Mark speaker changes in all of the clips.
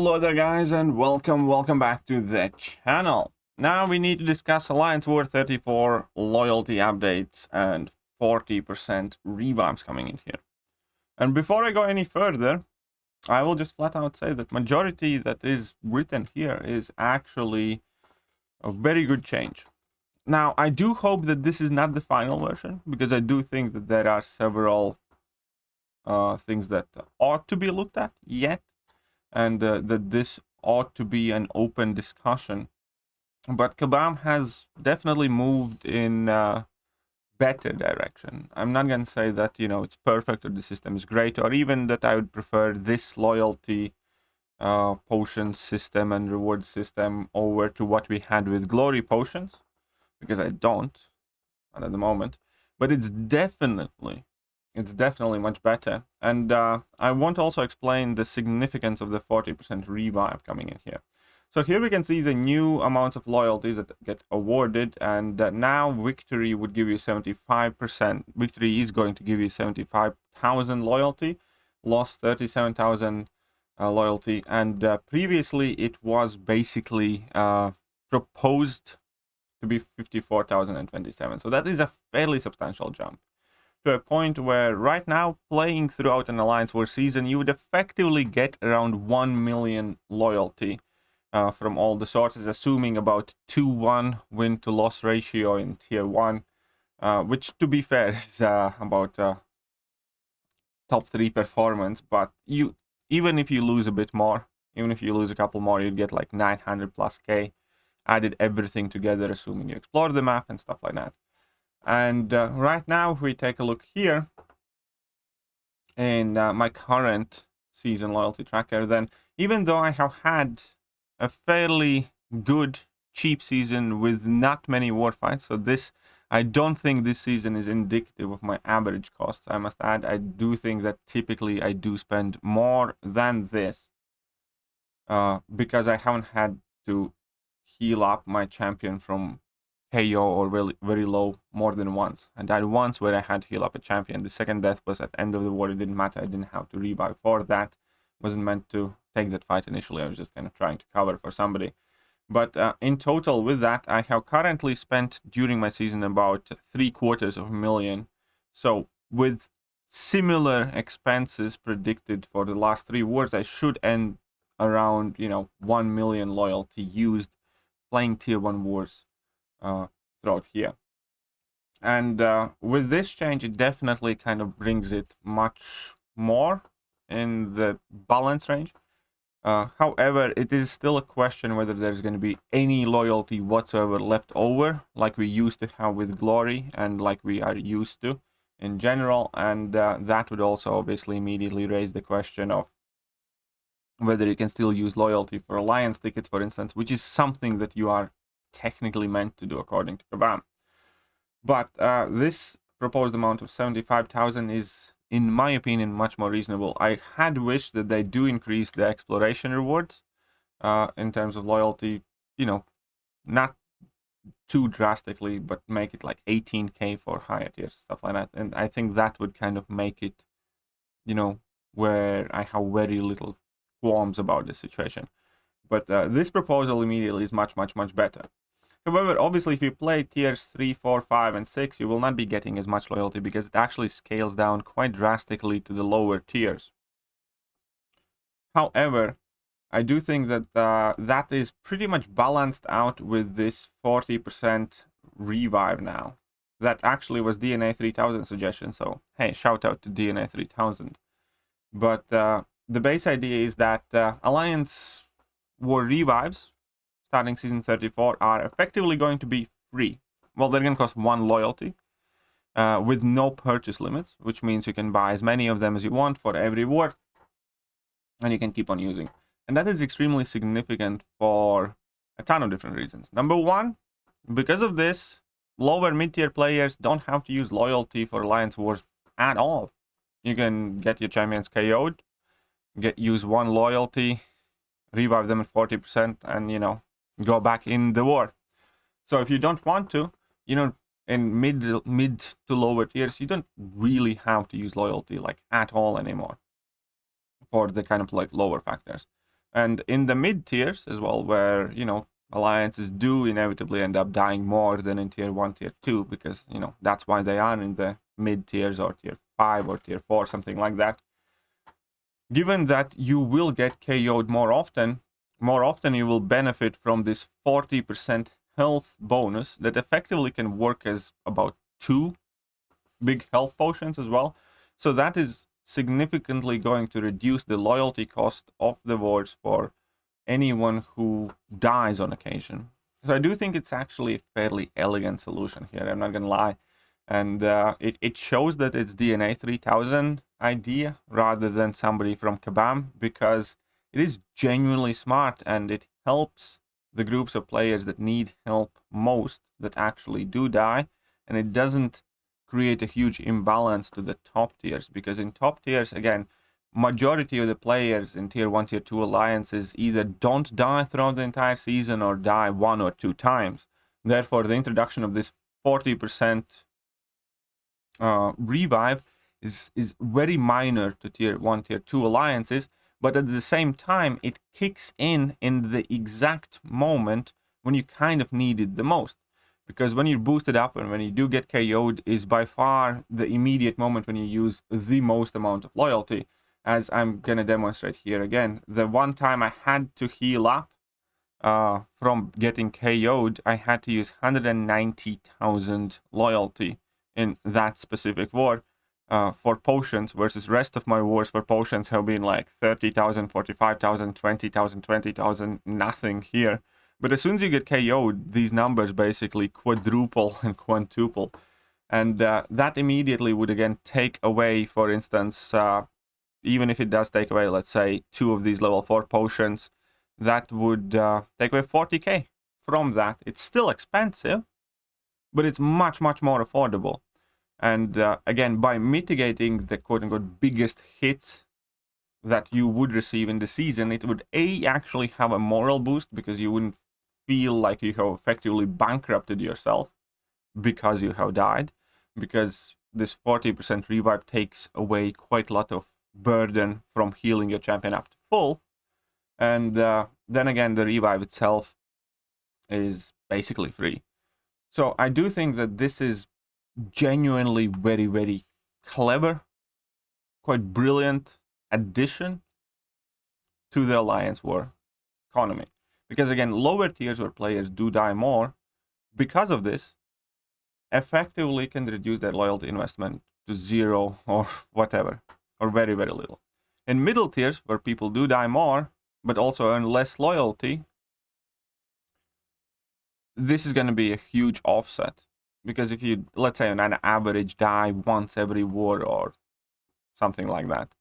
Speaker 1: Hello there guys, and welcome back to the channel. Now we need to discuss Alliance War 34 loyalty updates and 40% revives coming in here. And before I go any further, I will just flat out say that majority that is written here is actually a very good change. Now I do hope that this is not the final version, because I do think that there are several things that ought to be looked at yet, and that this ought to be an open discussion. But Kabam has definitely moved in a better direction. I'm not going to say that, it's perfect or the system is great, or even that I would prefer this loyalty potion system and reward system over to what we had with glory potions, because I don't, not at the moment. But it's definitely much better. And I want to also explain the significance of the 40% revive coming in here. So here we can see the new amounts of loyalties that get awarded, and now victory would give you 75%. Victory is going to give you 75,000 loyalty, lost 37,000 loyalty, and previously it was basically proposed to be 54,027. So that is a fairly substantial jump, to a point where right now, playing throughout an Alliance War season, you would effectively get around 1 million loyalty from all the sources, assuming about 2:1 win to loss ratio in tier 1, which, to be fair, is about top 3 performance. But even if you lose a bit more, even if you lose a couple more, you'd get like 900 plus K, added everything together, assuming you explore the map and stuff like that. And right now, if we take a look here in my current season loyalty tracker, then even though I have had a fairly good cheap season with not many war fights, so I don't think this season is indicative of my average costs. I must add, I do think that typically I do spend more than this because I haven't had to heal up my champion from KO or really very low more than once. And that once where I had to heal up a champion. The second death was at the end of the war. It didn't matter. I didn't have to revive for that. Wasn't meant to take that fight initially. I was just kind of trying to cover for somebody. But in total with that, I have currently spent during my season about 750,000. So with similar expenses predicted for the last 3 wars, I should end around 1 million loyalty used playing tier 1 wars throughout here. And with this change, it definitely kind of brings it much more in the balance range. However, it is still a question whether there's going to be any loyalty whatsoever left over, like we used to have with glory and like we are used to in general. And that would also obviously immediately raise the question of whether you can still use loyalty for alliance tickets, for instance, which is something that you are technically meant to do according to Kabam. But this proposed amount of 75,000 is, in my opinion, much more reasonable. I had wished that they do increase the exploration rewards in terms of loyalty, not too drastically, but make it like 18k for higher tiers, stuff like that. And I think that would kind of make it, where I have very little qualms about the situation. But this proposal immediately is much better. However, obviously, if you play tiers 3, 4, 5, and 6, you will not be getting as much loyalty because it actually scales down quite drastically to the lower tiers. However, I do think that that is pretty much balanced out with this 40% revive now. That actually was DNA3000 suggestion, so hey, shout out to DNA3000. But the base idea is that Alliance War revives starting season 34 are effectively going to be free. Well, they're going to cost 1 loyalty with no purchase limits, which means you can buy as many of them as you want for every war, and you can keep on using. And that is extremely significant for a ton of different reasons. Number one, because of this, lower mid-tier players don't have to use loyalty for Alliance Wars at all. You can get your champions KO'd, use 1 loyalty, revive them at 40%, and go back in the war. So if you don't want to, in mid to lower tiers, you don't really have to use loyalty like at all anymore for the kind of like lower factors. And in the mid tiers as well, where, you know, alliances do inevitably end up dying more than in tier 1, tier 2, because, you know, that's why they are in the mid tiers or tier 5 or tier 4, something like that. Given that you will get KO'd more often you will benefit from this 40% health bonus that effectively can work as about 2 big health potions as well. So that is significantly going to reduce the loyalty cost of the wards for anyone who dies on occasion. So I do think it's actually a fairly elegant solution here, I'm not gonna lie. And it shows that it's DNA3000 idea rather than somebody from Kabam, because it is genuinely smart and it helps the groups of players that need help most, that actually do die, and it doesn't create a huge imbalance to the top tiers, because in top tiers, again, majority of the players in tier 1, tier 2 alliances either don't die throughout the entire season or die 1 or 2 times. Therefore, the introduction of this 40% revive is very minor to tier 1, tier 2 alliances, but at the same time, it kicks in the exact moment when you kind of need it the most. Because when you're boosted up and when you do get KO'd is by far the immediate moment when you use the most amount of loyalty. As I'm going to demonstrate here again. The one time I had to heal up from getting KO'd, I had to use 190,000 loyalty in that specific war for potions, versus rest of my wars for potions have been like 30,000, 45,000, 20,000, 20,000, nothing here. But as soon as you get KO'd, these numbers basically quadruple and quintuple. And that immediately would again take away, for instance, even if it does take away, let's say, 2 of these level 4 potions, that would take away 40k from that. It's still expensive, but it's much, much more affordable. And again, by mitigating the quote-unquote biggest hits that you would receive in the season, it would actually have a moral boost, because you wouldn't feel like you have effectively bankrupted yourself because you have died, because this 40% revive takes away quite a lot of burden from healing your champion up to full. And then again, the revive itself is basically free. So I do think that this is genuinely very, very clever, quite brilliant addition to the Alliance War economy. Because again, lower tiers where players do die more, because of this, effectively can reduce their loyalty investment to 0 or whatever, or very, very little. In middle tiers, where people do die more, but also earn less loyalty, this is going to be a huge offset. Because if you, let's say, on an average, die once every war or something like that,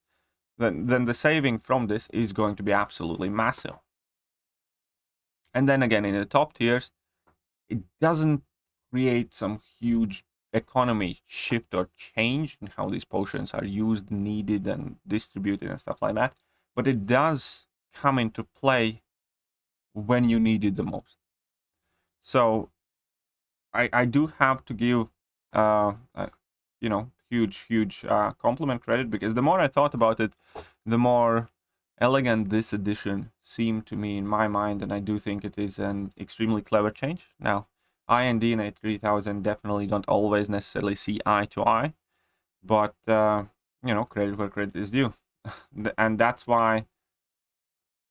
Speaker 1: then the saving from this is going to be absolutely massive. And then again, in the top tiers, it doesn't create some huge economy shift or change in how these potions are used, needed, and distributed and stuff like that. But it does come into play when you need it the most. So I do have to give, huge compliment credit, because the more I thought about it, the more elegant this edition seemed to me in my mind, and I do think it is an extremely clever change. Now, I and DNA3000 definitely don't always necessarily see eye to eye, but credit where credit is due. And that's why,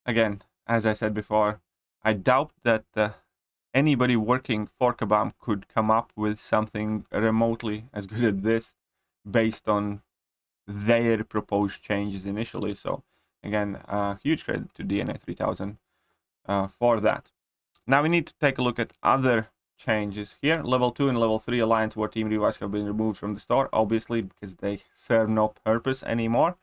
Speaker 1: again, as I said before, I doubt that anybody working for Kabam could come up with something remotely as good as this based on their proposed changes initially. So again, huge credit to DNA3000 for that. Now we need to take a look at other changes here. Level 2 and Level 3 Alliance War Team Revives have been removed from the store, obviously, because they serve no purpose anymore.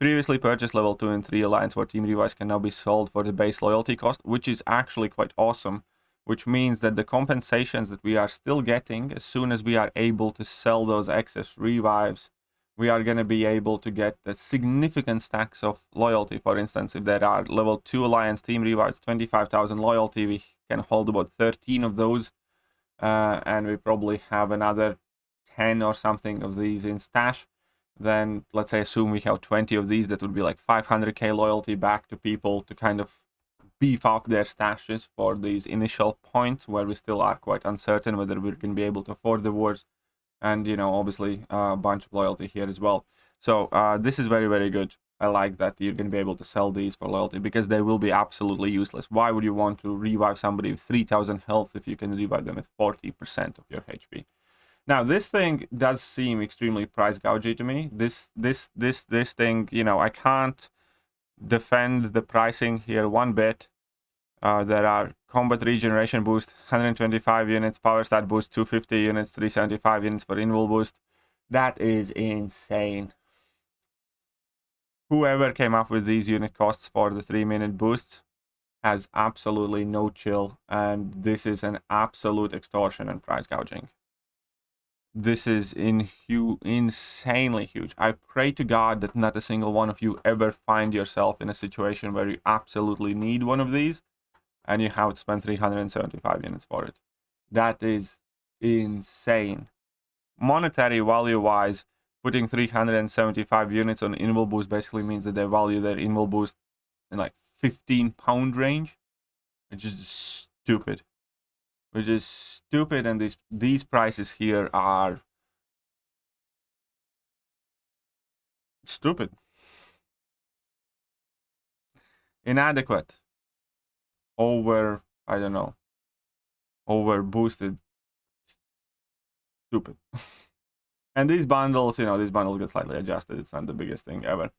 Speaker 1: Previously purchased Level 2 and 3 Alliance War Team Revives can now be sold for the base loyalty cost, which is actually quite awesome, which means that the compensations that we are still getting, as soon as we are able to sell those excess revives, we are going to be able to get the significant stacks of loyalty. For instance, if there are Level 2 Alliance Team Revives, 25,000 loyalty, we can hold about 13 of those, and we probably have another 10 or something of these in stash. Then let's say assume we have 20 of these, that would be like 500k loyalty back to people to kind of beef up their stashes for these initial points where we still are quite uncertain whether we're going to be able to afford the wars, and obviously a bunch of loyalty here as well. So this is very, very good. I like that you're going to be able to sell these for loyalty, because they will be absolutely useless. Why would you want to revive somebody with 3000 health if you can revive them with 40% of your HP? Now, this thing does seem extremely price gougy to me. This thing, I can't defend the pricing here one bit. There are combat regeneration boost, 125 units, power stat boost, 250 units, 375 units for invul boost. That is insane. Whoever came up with these unit costs for the 3-minute boosts has absolutely no chill, and this is an absolute extortion and price gouging. This is insanely huge. I pray to God that not a single one of you ever find yourself in a situation where you absolutely need one of these and you have to spend 375 units for it. That is insane. Monetary value-wise, putting 375 units on invul boost basically means that they value their invul boost in like £15 range, which is stupid. And these prices here are stupid. Inadequate. Over boosted. Stupid. And these bundles, these bundles get slightly adjusted. It's not the biggest thing ever.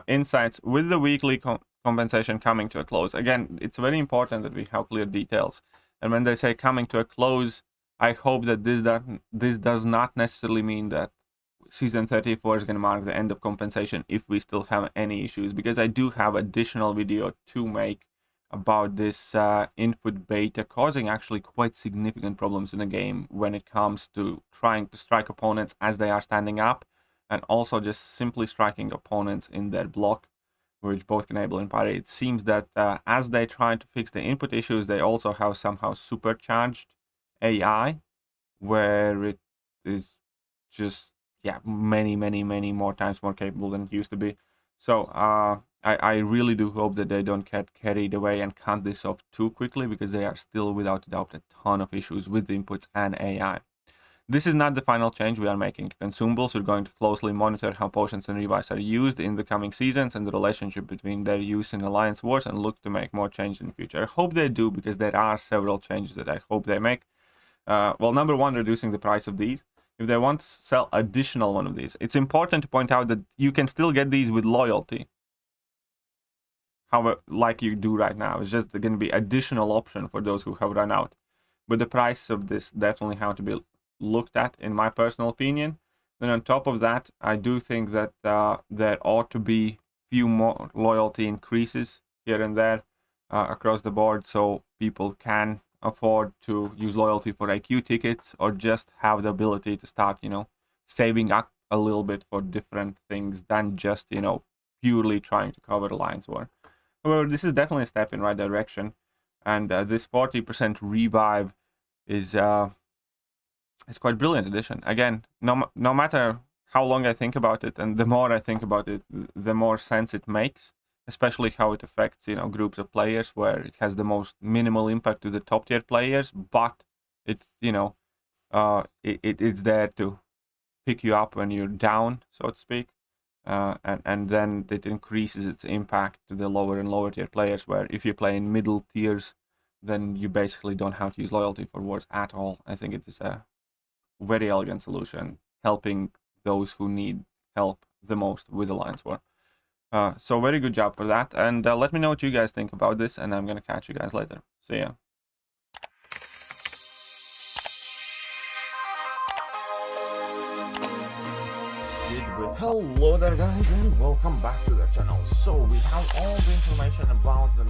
Speaker 1: Insights with the weekly compensation coming to a close. Again, it's very important that we have clear details. And when they say coming to a close, I hope that this does not necessarily mean that Season 34 is going to mark the end of compensation if we still have any issues, because I do have additional video to make about this input beta causing actually quite significant problems in the game when it comes to trying to strike opponents as they are standing up, and also just simply striking opponents in their block, which both can enable and parry. It seems that as they try to fix the input issues, they also have somehow supercharged AI, where it is just many more times more capable than it used to be. So I really do hope that they don't get carried away and cut this off too quickly, because they are still without a doubt a ton of issues with the inputs and AI. This is not the final change we are making to consumables. We're going to closely monitor how potions and revives are used in the coming seasons and the relationship between their use in Alliance Wars, and look to make more changes in the future. I hope they do, because there are several changes that I hope they make. Well, number one, reducing the price of these. If they want to sell additional one of these, it's important to point out that you can still get these with loyalty. However, like you do right now, it's just going to be additional option for those who have run out. But the price of this definitely have to be looked at, in my personal opinion. Then on top of that, I do think that there ought to be few more loyalty increases here and there across the board, so people can afford to use loyalty for IQ tickets, or just have the ability to start, saving up a little bit for different things than just, purely trying to cover Alliance War. However, this is definitely a step in the right direction, and this 40% revive is it's quite brilliant addition. Again, no matter how long I think about it, and the more I think about it, the more sense it makes, especially how it affects, groups of players, where it has the most minimal impact to the top tier players, but it, it's there to pick you up when you're down, so to speak, and then it increases its impact to the lower and lower tier players, where if you play in middle tiers, then you basically don't have to use loyalty for wars at all. I think it is a very elegant solution, helping those who need help the most with Alliance War. So very good job for that, and let me know what you guys think about this, and I'm gonna catch you guys later. See ya. Hello there guys, and welcome back to the channel. So we have all the information about the